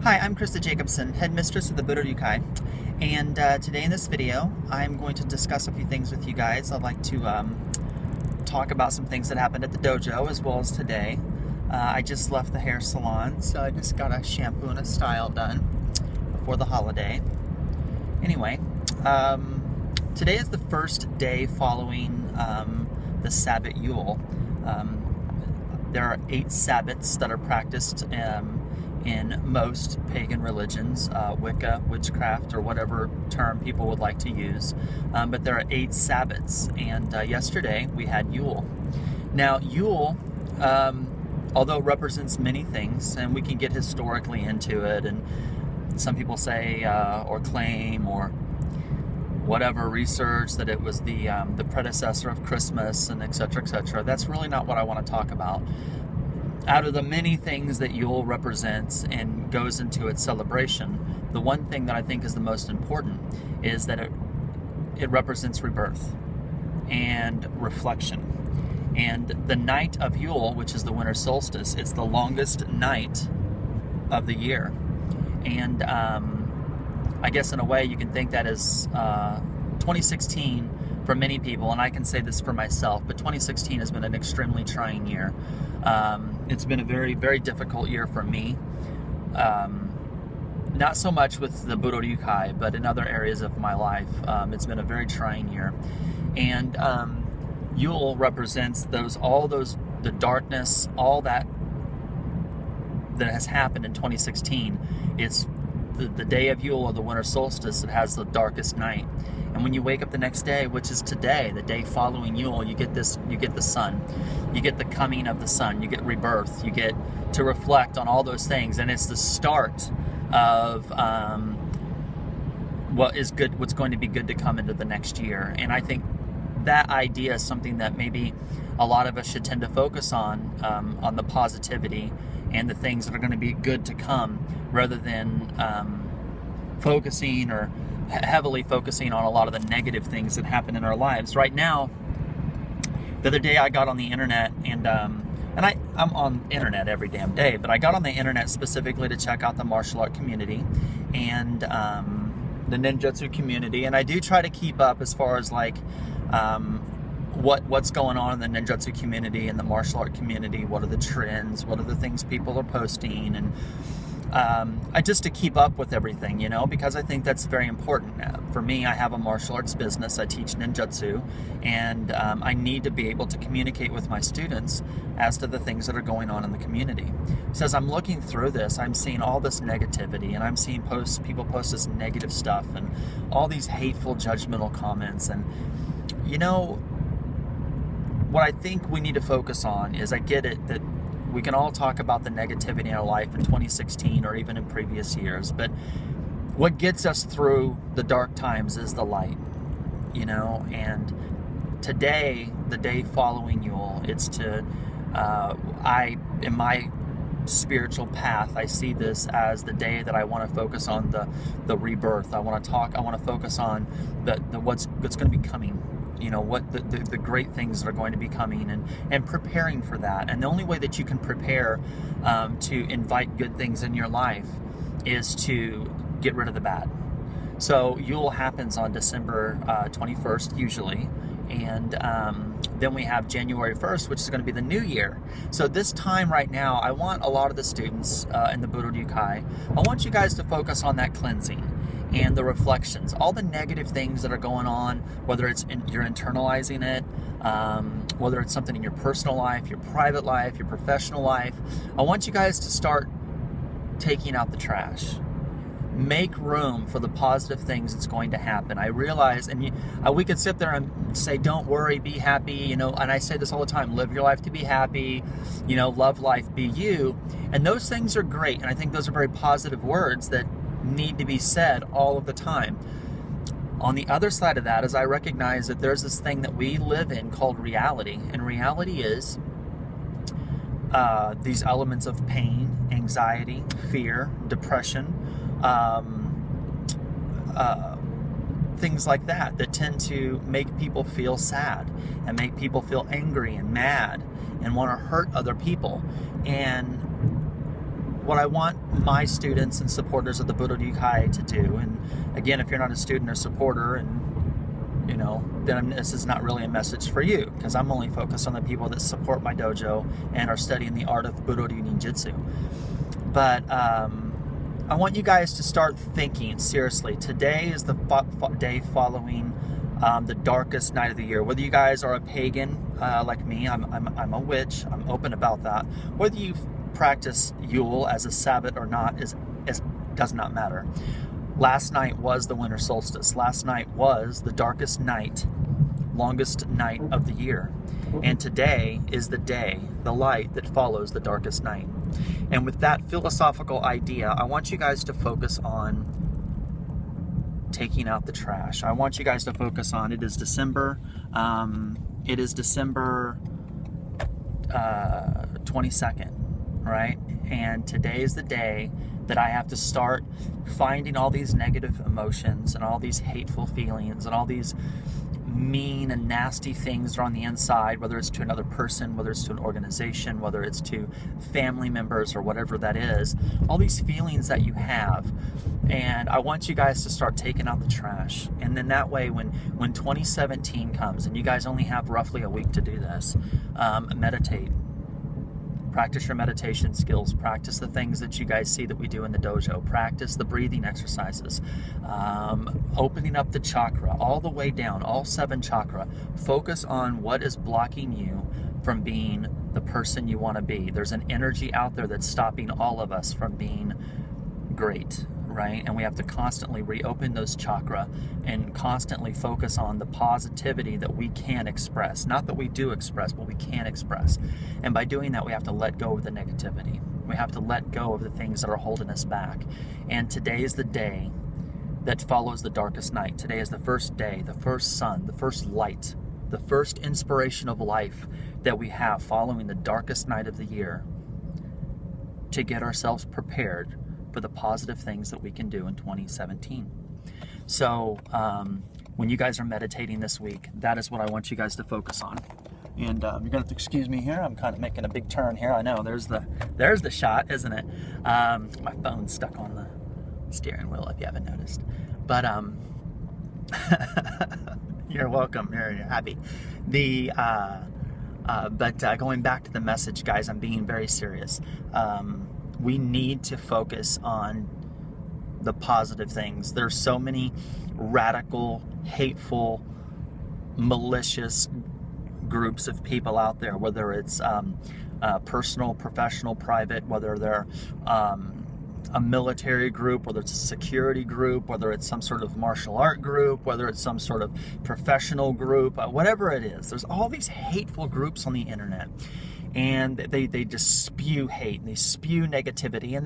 Hi, I'm Christa Jacobson, headmistress of the Budo, and today in this video I'm going to discuss a few things with you guys. I'd like to talk about some things that happened at the dojo as well as today. I just left the hair salon, so I just got a shampoo and a style done before the holiday. Anyway, today is the first day following the Sabbat Yule. There are 8 Sabbats that are practiced in most pagan religions, Wicca, witchcraft, or whatever term people would like to use. But there are 8 Sabbats, and yesterday we had Yule. Now, Yule, although it represents many things, and we can get historically into it, and some people say or claim or whatever research that it was the predecessor of Christmas and etc. etc. That's really not what I want to talk about. Out of the many things that Yule represents and goes into its celebration, the one thing that I think is the most important is that it represents rebirth and reflection. And the night of Yule, which is the winter solstice, it's the longest night of the year. And I guess in a way you can think that is 2016 for many people, and I can say this for myself, but 2016 has been an extremely trying year. It's been a very, very difficult year for me. Not so much with the Budo, but in other areas of my life. It's been a very trying year. And Yule represents the darkness, all that has happened in 2016. It's the day of Yule, or the winter solstice, it has the darkest night. And when you wake up the next day, which is today, the day following Yule, you get the sun, you get the coming of the sun, you get rebirth, you get to reflect on all those things, and it's the start of what's going to be good to come into the next year. And I think that idea is something that maybe a lot of us should tend to focus on the positivity and the things that are going to be good to come, rather than focusing or heavily focusing on a lot of the negative things that happen in our lives. Right now, the other day I got on the internet, and I'm on internet every damn day, but I got on the internet specifically to check out the martial art community and the ninjutsu community, and I do try to keep up as far as like what's going on in the ninjutsu community and the martial art community. What are the trends? What are the things people are posting? And I just to keep up with everything, because I think that's very important. For me, I have a martial arts business. I teach ninjutsu, and I need to be able to communicate with my students as to the things that are going on in the community. So as I'm looking through this, I'm seeing all this negativity, and I'm seeing people post this negative stuff and all these hateful, judgmental comments. And what I think we need to focus on is, I get it that we can all talk about the negativity in our life in 2016 or even in previous years, but what gets us through the dark times is the light, and today, the day following Yule, it's to, in my spiritual path, I see this as the day that I want to focus on the rebirth. I want to focus on the what's going to be coming. What the great things that are going to be coming, and preparing for that. And the only way that you can prepare to invite good things in your life is to get rid of the bad. So Yule happens on December 21st usually, and then we have January 1st, which is going to be the new year. So this time right now, I want a lot of the students in the Budo, I want you guys to focus on that cleansing and the reflections, all the negative things that are going on, whether it's you're internalizing it, whether it's something in your personal life, your private life, your professional life. I want you guys to start taking out the trash. Make room for the positive things that's going to happen. I realize, and we could sit there and say, don't worry, be happy, and I say this all the time, live your life to be happy, love life, be you. And those things are great, and I think those are very positive words that need to be said all of the time. On the other side of that is, I recognize that there's this thing that we live in called reality, and reality is these elements of pain, anxiety, fear, depression, things like that tend to make people feel sad and make people feel angry and mad and want to hurt other people. And what I want my students and supporters of the Budo to do, and again, if you're not a student or supporter, and then this is not really a message for you, because I'm only focused on the people that support my dojo and are studying the art of Budo Ninjutsu. But I want you guys to start thinking seriously. Today is the day following the darkest night of the year. Whether you guys are a pagan like me, I'm a witch. I'm open about that. Whether you practice Yule as a Sabbath or not does not matter. Last night was the winter solstice. Last night was the darkest night, longest night of the year. And today is the day, the light that follows the darkest night. And with that philosophical idea, I want you guys to focus on taking out the trash. I want you guys to focus on, it is December 22nd, right? And today is the day that I have to start finding all these negative emotions and all these hateful feelings and all these mean and nasty things that are on the inside, whether it's to another person, whether it's to an organization, whether it's to family members or whatever that is, all these feelings that you have. And I want you guys to start taking out the trash. And then that way, when 2017 comes, and you guys only have roughly a week to do this, meditate. Practice your meditation skills. Practice the things that you guys see that we do in the dojo. Practice the breathing exercises. Opening up the chakra all the way down, all 7 chakra. Focus on what is blocking you from being the person you want to be. There's an energy out there that's stopping all of us from being great, right? And we have to constantly reopen those chakra and constantly focus on the positivity that we can express. Not that we do express, but we can express. And by doing that, we have to let go of the negativity. We have to let go of the things that are holding us back. And today is the day that follows the darkest night. Today is the first day, the first sun, the first light, the first inspiration of life that we have following the darkest night of the year, to get ourselves prepared for the positive things that we can do in 2017. So when you guys are meditating this week, that is what I want you guys to focus on. And you're gonna have to excuse me here. I'm kind of making a big turn here. I know there's the shot, isn't it? My phone's stuck on the steering wheel, if you haven't noticed. But you're welcome. You're happy. But going back to the message, guys, I'm being very serious. We need to focus on the positive things. There's so many radical, hateful, malicious groups of people out there, whether it's personal, professional, private, whether they're a military group, whether it's a security group, whether it's some sort of martial art group, whether it's some sort of professional group, whatever it is. There's all these hateful groups on the internet. And they just spew hate, and they spew negativity, and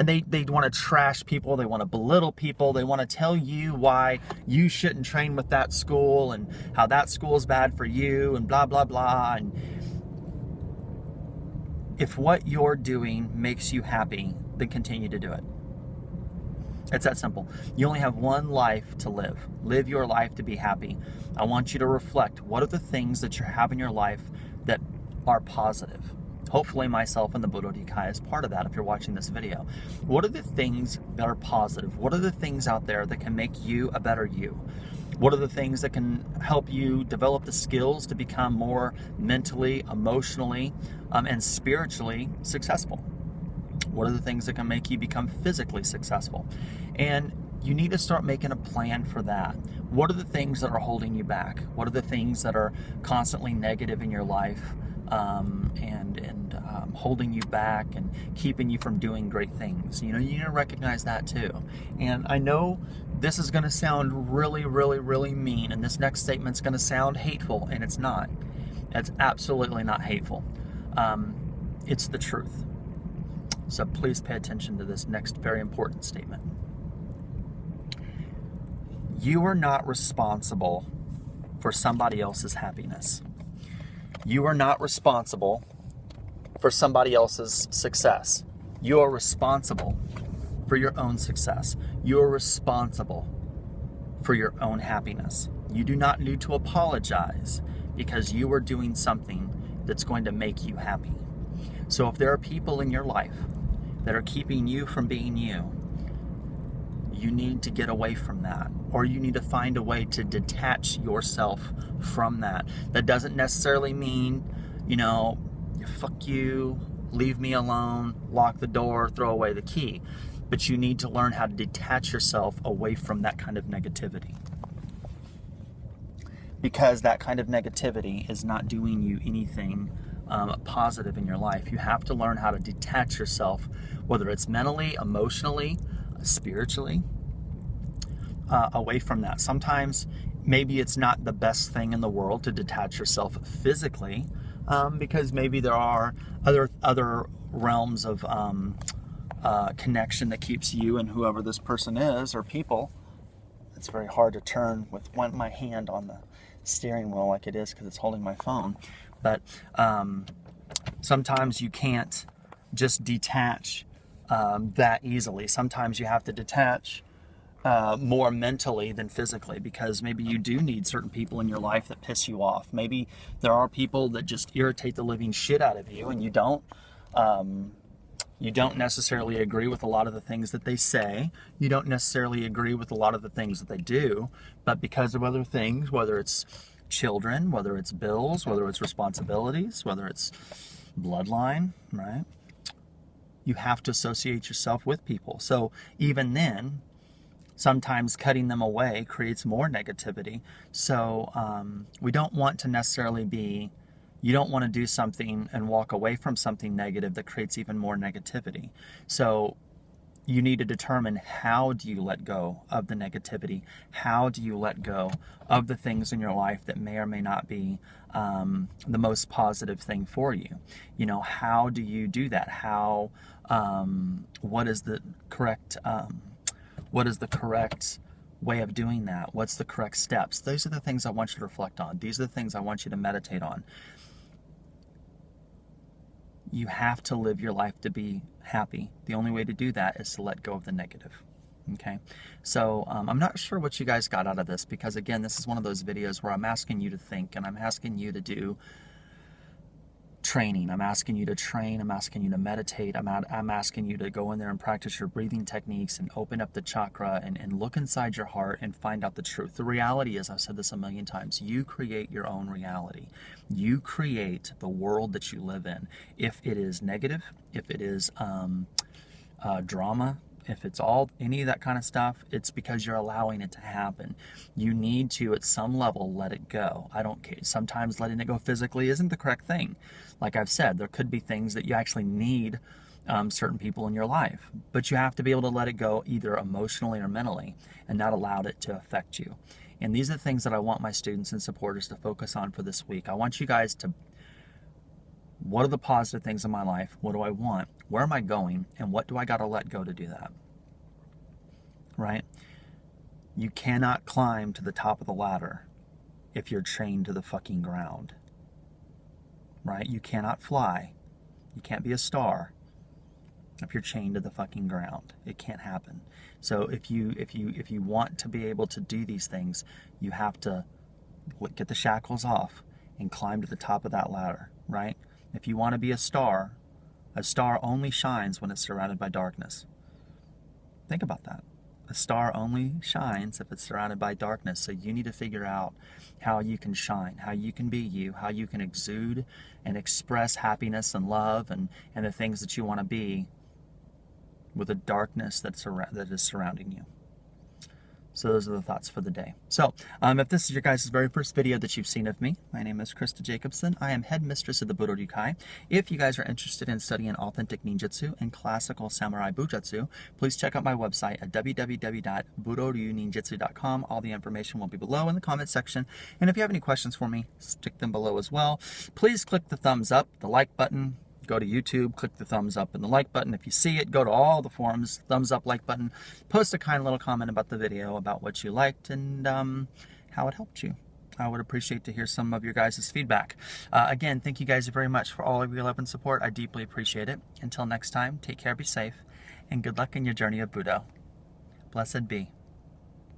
they want to trash people, they want to belittle people, they want to tell you why you shouldn't train with that school and how that school is bad for you and blah blah blah. And if what you're doing makes you happy, then continue to do it. It's that simple. You only have one life to live. Live your life to be happy. I want you to reflect, what are the things that you have in your life that are positive? Hopefully myself and the Budo is part of that if you're watching this video. What are the things that are positive? What are the things out there that can make you a better you? What are the things that can help you develop the skills to become more mentally, emotionally, and spiritually successful? What are the things that can make you become physically successful? And you need to start making a plan for that. What are the things that are holding you back? What are the things that are constantly negative in your life and holding you back and keeping you from doing great things? You need to recognize that too. And I know this is going to sound really, really, really mean, and this next statement's going to sound hateful, and it's not. It's absolutely not hateful. It's the truth. So please pay attention to this next very important statement. You are not responsible for somebody else's happiness. You are not responsible for somebody else's success. You are responsible for your own success. You are responsible for your own happiness. You do not need to apologize because you are doing something that's going to make you happy. So if there are people in your life that are keeping you from being you, you need to get away from that, or you need to find a way to detach yourself from that. That doesn't necessarily mean, fuck you, leave me alone, lock the door, throw away the key. But you need to learn how to detach yourself away from that kind of negativity. Because that kind of negativity is not doing you anything positive in your life. You have to learn how to detach yourself, whether it's mentally, emotionally, spiritually, away from that. Sometimes maybe it's not the best thing in the world to detach yourself physically, because maybe there are other realms of connection that keeps you and whoever this person is, or people. It's very hard to turn with my hand on the steering wheel like it is because it's holding my phone. But sometimes you can't just detach that easily. Sometimes you have to detach more mentally than physically, because maybe you do need certain people in your life that piss you off. Maybe there are people that just irritate the living shit out of you, and you don't necessarily agree with a lot of the things that they say. You don't necessarily agree with a lot of the things that they do, but because of other things, whether it's children, whether it's bills, whether it's responsibilities, whether it's bloodline, right? You have to associate yourself with people. So even then, sometimes cutting them away creates more negativity. So we don't want to necessarily you don't want to do something and walk away from something negative that creates even more negativity. So you need to determine, how do you let go of the negativity? How do you let go of the things in your life that may or may not be the most positive thing for you? How do you do that? What is the correct way of doing that? What's the correct steps? Those are the things I want you to reflect on. These are the things I want you to meditate on. You have to live your life to be happy. The only way to do that is to let go of the negative. Okay? So I'm not sure what you guys got out of this, because again, this is one of those videos where I'm asking you to think, and I'm asking you to do training. I'm asking you to train. I'm asking you to meditate. I'm asking you to go in there and practice your breathing techniques and open up the chakra and look inside your heart and find out the truth. The reality is, I've said this a million times, you create your own reality. You create the world that you live in. If it is negative, if it is drama, if it's any of that kind of stuff, it's because you're allowing it to happen. You need to, at some level, let it go. I don't care. Sometimes letting it go physically isn't the correct thing. Like I've said, there could be things that you actually need certain people in your life, but you have to be able to let it go either emotionally or mentally and not allow it to affect you. And these are the things that I want my students and supporters to focus on for this week. I want you guys to, what are the positive things in my life? What do I want? Where am I going? And what do I got to let go to do that? Right? You cannot climb to the top of the ladder if you're chained to the fucking ground. Right? You cannot fly. You can't be a star if you're chained to the fucking ground. It can't happen. So if you want to be able to do these things, you have to get the shackles off and climb to the top of that ladder, right? If you want to be a star only shines when it's surrounded by darkness. Think about that. A star only shines if it's surrounded by darkness. So you need to figure out how you can shine, how you can be you, how you can exude and express happiness and love and the things that you want to be with the darkness that is surrounding you. So those are the thoughts for the day. So if this is your guys' very first video that you've seen of me, my name is Christa Jacobson. I am headmistress of the Budo Ryukai. If you guys are interested in studying authentic ninjutsu and classical samurai bujutsu, please check out my website at www.budoryuninjutsu.com. All the information will be below in the comment section. And if you have any questions for me, stick them below as well. Please click the thumbs up, the like button. Go to YouTube, click the thumbs up and the like button. If you see it, go to all the forums, thumbs up, like button, post a kind little comment about the video, about what you liked and how it helped you. I would appreciate to hear some of your guys' feedback. Again, thank you guys very much for all of your love and support. I deeply appreciate it. Until next time, take care, be safe, and good luck in your journey of Budo. Blessed be.